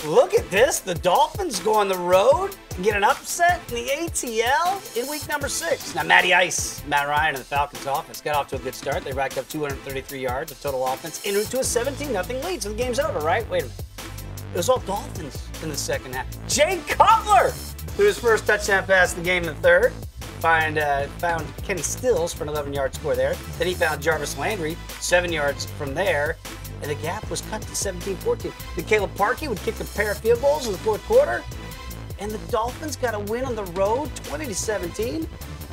Look at this. The Dolphins go on the road and get an upset in the ATL in week number 6. Now, Matty Ice, Matt Ryan, and the Falcons offense got off to a good start. They racked up 233 yards of total offense into a 17-0 lead. So the game's over, right? Wait a minute. It was all Dolphins in the second half. Jay Cutler, threw his first touchdown pass of the game in the third. Found Kenny Stills for an 11-yard score there. Then he found Jarvis Landry, 7 yards from there. And the gap was cut to 17-14. Then Caleb Parkey would kick a pair of field goals in the fourth quarter. And the Dolphins got a win on the road, 20-17.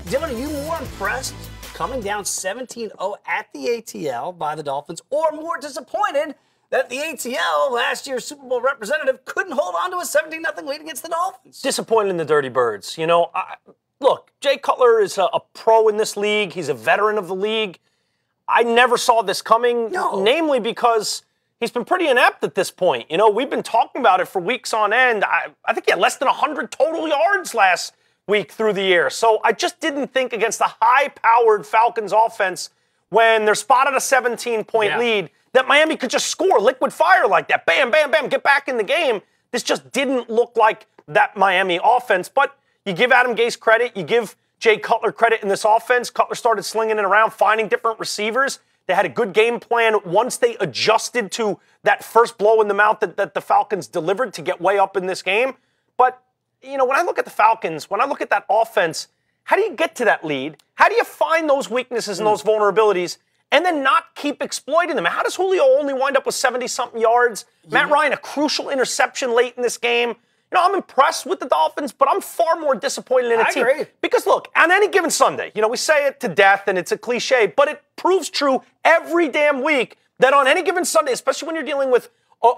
Dylan, are you more impressed coming down 17-0 at the ATL by the Dolphins, or more disappointed that the ATL, last year's Super Bowl representative, couldn't hold on to a 17-0 lead against the Dolphins? Disappointed in the Dirty Birds. You know, look, Jay Cutler is a pro in this league. He's a veteran of the league. I never saw this coming, namely because he's been pretty inept at this point. You know, we've been talking about it for weeks on end. I think he had less than 100 total yards last week through the year. So I just didn't think against the high-powered Falcons offense, when they're spotted a 17-point lead, that Miami could just score liquid fire like that. Bam, bam, bam, get back in the game. This just didn't look like that Miami offense. But you give Adam Gase credit. You give Jay Cutler credit in this offense. Cutler started slinging it around, finding different receivers. They had a good game plan once they adjusted to that first blow in the mouth that the Falcons delivered to get way up in this game. But, you know, when I look at the Falcons, when I look at that offense, how do you get to that lead? How do you find those weaknesses and those vulnerabilities and then not keep exploiting them? How does Julio only wind up with 70-something yards? Matt Ryan, a crucial interception late in this game. You know, I'm impressed with the Dolphins, but I'm far more disappointed in a team. Agree. Because, look, on any given Sunday, you know, we say it to death and it's a cliche, but it proves true every damn week that on any given Sunday, especially when you're dealing with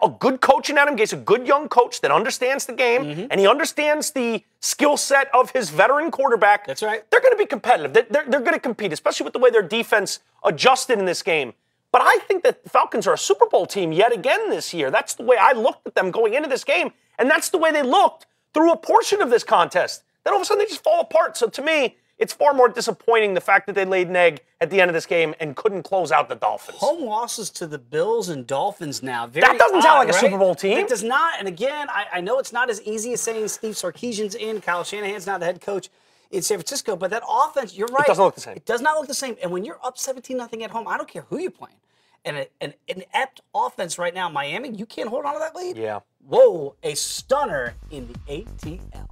a good coach in Adam Gase, a good young coach that understands the game, and he understands the skill set of his veteran quarterback. That's right. They're going to be competitive. They're going to compete, especially with the way their defense adjusted in this game. But I think that the Falcons are a Super Bowl team yet again this year. That's the way I looked at them going into this game. And that's the way they looked through a portion of this contest. Then all of a sudden they just fall apart. So to me, it's far more disappointing the fact that they laid an egg at the end of this game and couldn't close out the Dolphins. Home losses to the Bills and Dolphins now. That doesn't sound like a Super Bowl team. It does not. And again, I know it's not as easy as saying Steve Sarkisian's in. Kyle Shanahan's now the head coach in San Francisco. But that offense, you're right. It doesn't look the same. It does not look the same. And when you're up 17-0 at home, I don't care who you're playing. And an inept offense right now, Miami, you can't hold on to that lead? Yeah. Whoa, a stunner in the ATL.